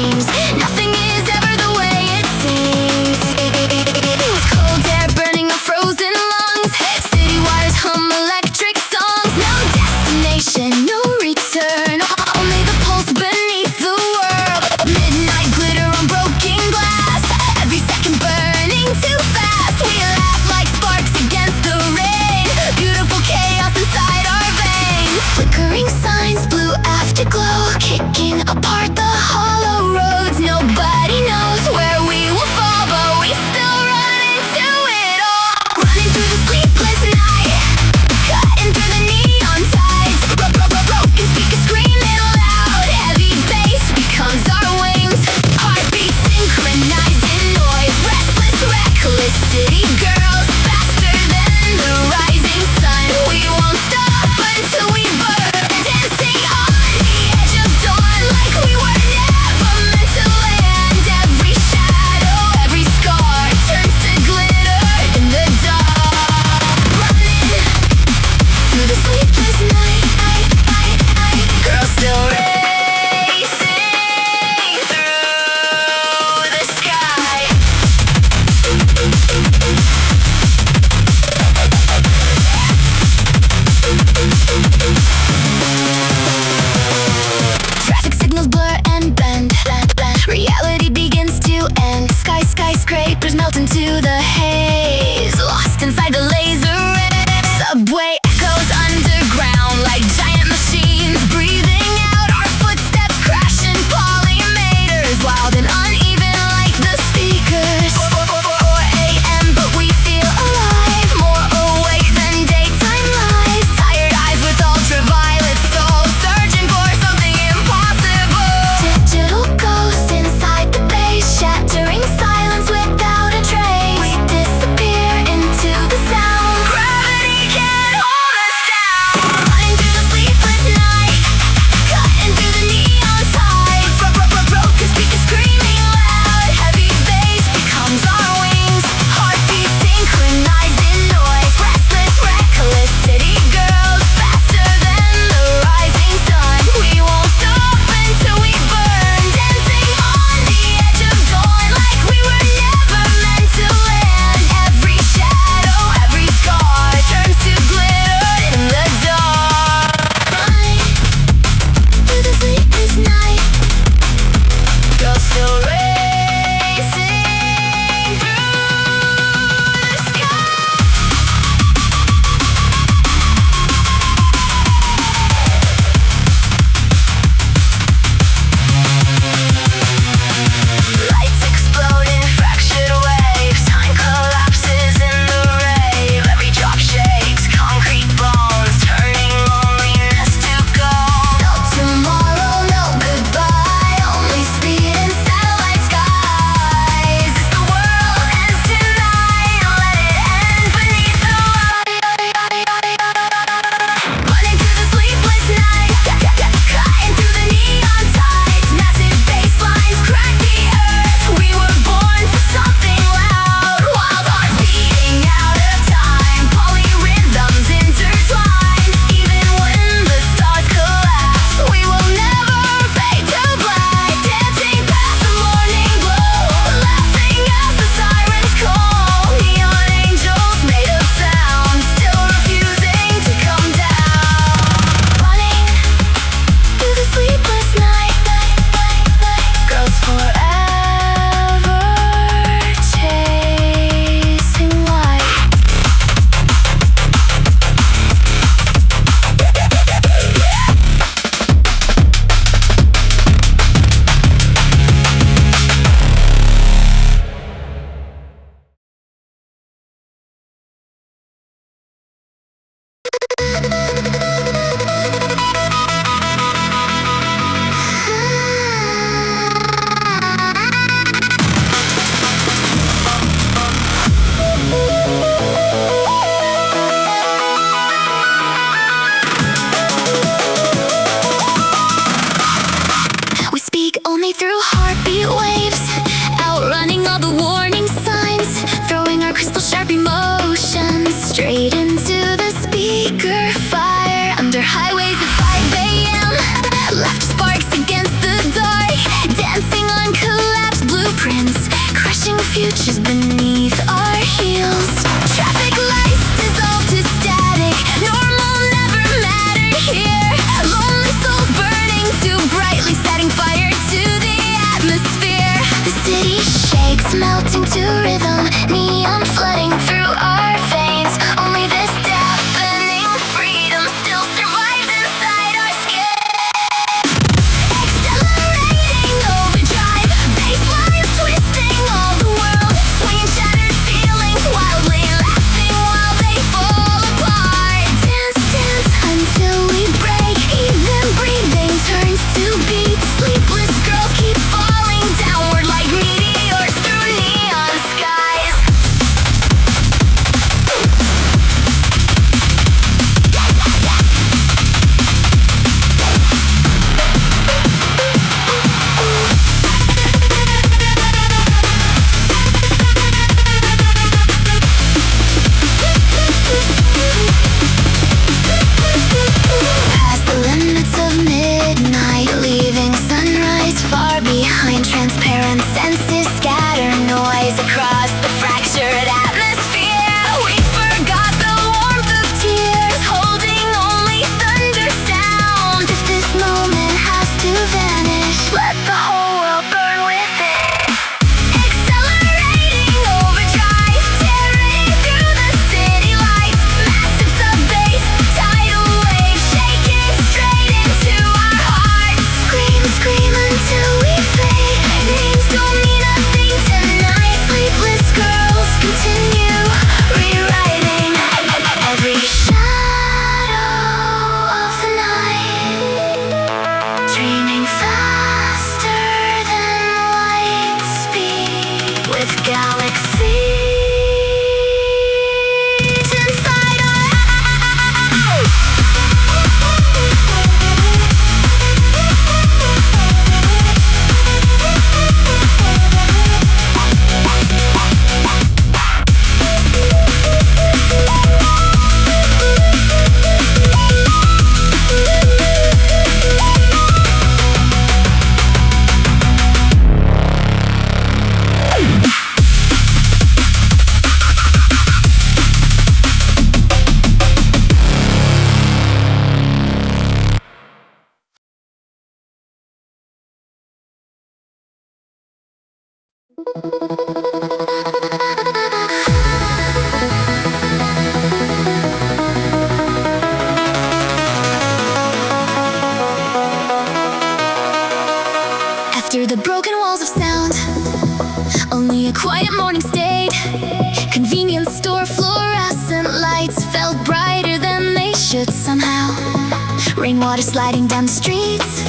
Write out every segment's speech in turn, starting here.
dreams. Nothing is ever the way it seems. Cold air burning our frozen lungs. City wires hum electric songs. No destination, no return. Only the pulse beneath the world. Midnight glitter on broken glass. Every second burning too fast. We laugh like sparks against the rain. Beautiful chaos inside our veins. Flickering signs, blue afterglow, kicking apart the hollow roads. Nobody knows where we will fall, but we still run into it all. Running through the sleepless night, cutting through the neon tides. Broken speakers screaming loud. Heavy bass becomes our wings. Heartbeats synchronized in noise. Restless, reckless city girls, faster than the rising sun. We won't stop until we burn. Dancing on the edge of dawn, like we were never meant to land. Every shadow, every scar turns to glitter in the dark. Running through the sleepless night, girls still racing through the sky. Traffic signals blur and bend. Reality begins to end. Skyscrapers melt into the haze. Lost inside the laser ray. Subway echoes underground like giant machines breathing out our footsteps, crashing polymeters, wild and uneven like the speakers. 4 a.m. but we feel alive, more awake than daytime lies. Tired eyes with ultraviolet souls, searching for something impossible. Digital ghosts inside the base, shattering silence without a trace. We disappear into the sound. Gravity can't hold us down. Running through the sleepless night, cutting through the neon tides. Broken speakers screaming loud. Heavy bass becomes our wings. Heartbeats synchronized in noise. Restless, reckless city girls, faster than the rising sun. We won't stop until we burn. Dancing on the edge of dawn, like we were never meant to land. Every shadow, every scar turns to glitter in the dark. Running through the sleepless night, girls still racing through the sky. Lights explode in fractured waves. Time collapses in the rave. Every drop shakes concrete bones, turning loneliness to gold. No tomorrow, no goodbye, only speed in satellite skies. As the world ends tonight, let it end beneath the light. Running through the sleepless night, cutting through the neon tides. Massive bass lines crack the earth. We were born for something loud. Wild hearts beating out of time. Polyrhythms intertwine. Even when the stars collapse, we will never fade to black. Dancing past the morning glow, laughing as the sirens call. Neon angels made of sound, still refusing to come down. Running through the sleepless night, girls forever chasing light. We speak only through heartbeat waves, outrunning all the warning signs, throwing our crystal sharp emotions straight into the speaker fire. Under highways at 5 a.m., laughter sparks against the dark, dancing on to rhythm, neon flooding through our veins. Only this deafening freedom still survives inside our skin. Accelerating overdrive, baselines twisting all the world, swinging shattered feelings wildly, laughing while they fall apart. Dance, dance until we break, even breathing turns to beats. Sleepless girls keep falling downward like meteors through neon skies. Past the limits of midnight, leaving sunrise far behind. Transparent senses scatter noise across the fractured atmosphere. We forgot the warmth of tears, holding only thunder sound. If this moment has to vanish, let the whole world burn with it. Accelerating overdrive, tearing through the city lights. Massive sub-bass, tidal wave, shaking straight into our hearts. Scream, scream until we fade. Names don't mean a thing tonight. Sleepless girls continue rewriting every shadow of the night, dreaming faster than light speed, with galaxies inside our eyes. After the broken walls of sound, only a quiet morning stayed. Convenience store fluorescent lights felt brighter than they should somehow. Rainwater sliding down the streets,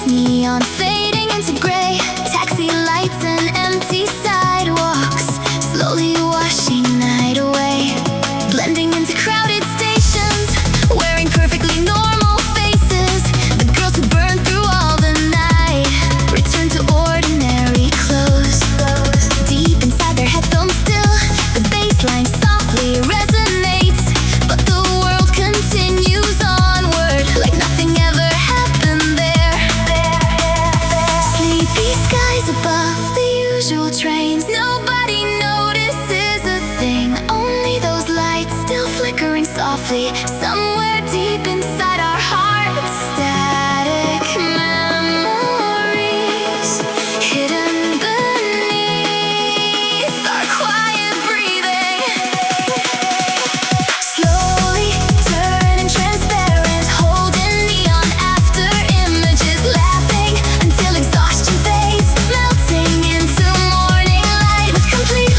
neon fading into gray. Taxi lights and empty sidewalks, slowly washing night away. Blending into crowded stations, wearing perfectly normal faces. The girls who burned through all the night return to ordinary clothes. Deep inside their headphones still, the bassline softly resonates. But the world continues onward like nothing ever happened there. Sleepy skies above the usual trains, nobody notices a thing. Only those lights still flickering softly somewhere deep inside our hearts. Static memories hidden beneath our quiet breathing. Slowly turning transparent, holding neon after images, laughing until exhaustion fades, melting into morning light with complete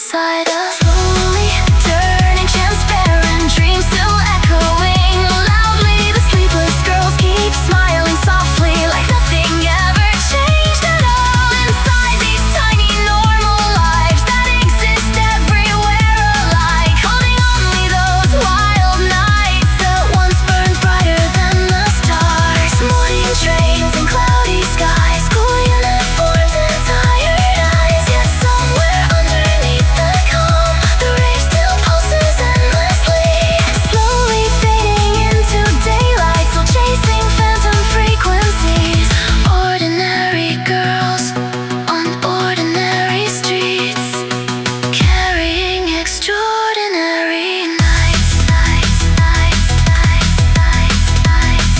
inside us. Slowly turning transparent, dreams still echoing loudly. The sleepless girls keep smiling softly, like nothing ever changed at all. Inside these tiny normal lives that exist everywhere alike, holding only those wild nights that once burned brighter than the stars. Morning trains and cloudy skies, cool uniforms and tired eyes. Yet somewhere underneath the calm, the rave still pulses endlessly. Slowly fading into daylight, still chasing phantom frequencies. Ordinary girls on ordinary streets, carrying extraordinary nights, nights, nights, nights, nights, nights.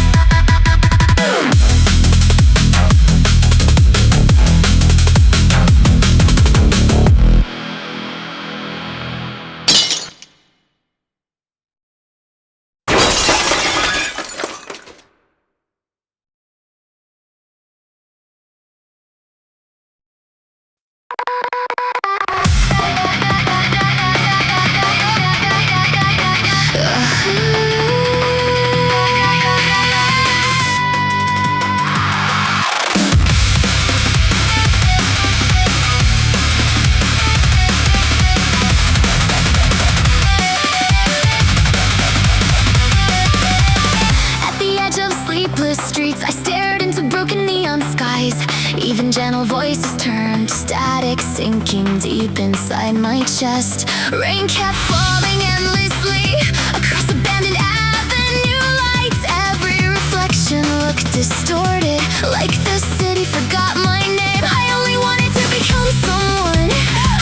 At the edge of sleepless streets, I stared into broken neon skies. Even gentle voices turned to static, sinking deep inside my chest. Rain kept falling endlessly across abandoned avenue lights. Every reflection looked distorted, like the city forgot my name. I only wanted to become someone,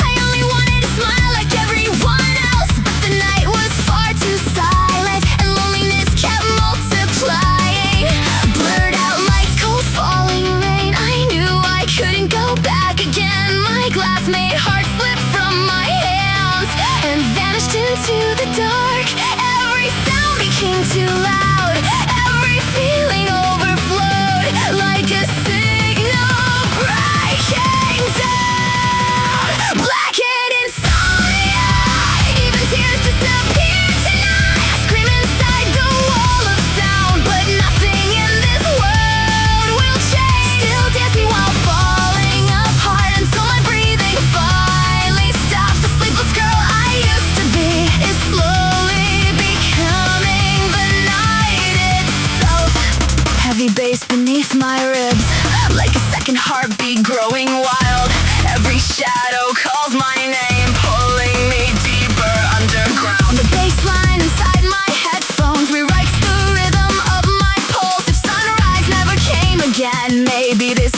I only wanted to smile like everyone else. But the night was far too silent, and loneliness kept multiplying. Blurred out lights, cold falling rain, I knew I couldn't go back again. My glass made heart slip from my hands and vanished into the dark. Every sound became too loud, every feeling overflowed, like a signal breaking down. Blackened insomnia, even tears disappear tonight. I scream inside the wall of sound, but nothing in this world will change. Still dancing while falling apart, until my breathing finally stops. The sleepless girl I used to be is slowly becoming the night itself. Heavy bass beneath my ribs, like a second heartbeat growing wild. Every shadow calls my name, pulling me deeper underground. The bass line inside my headphones rewrites the rhythm of my pulse. If sunrise never came again, maybe this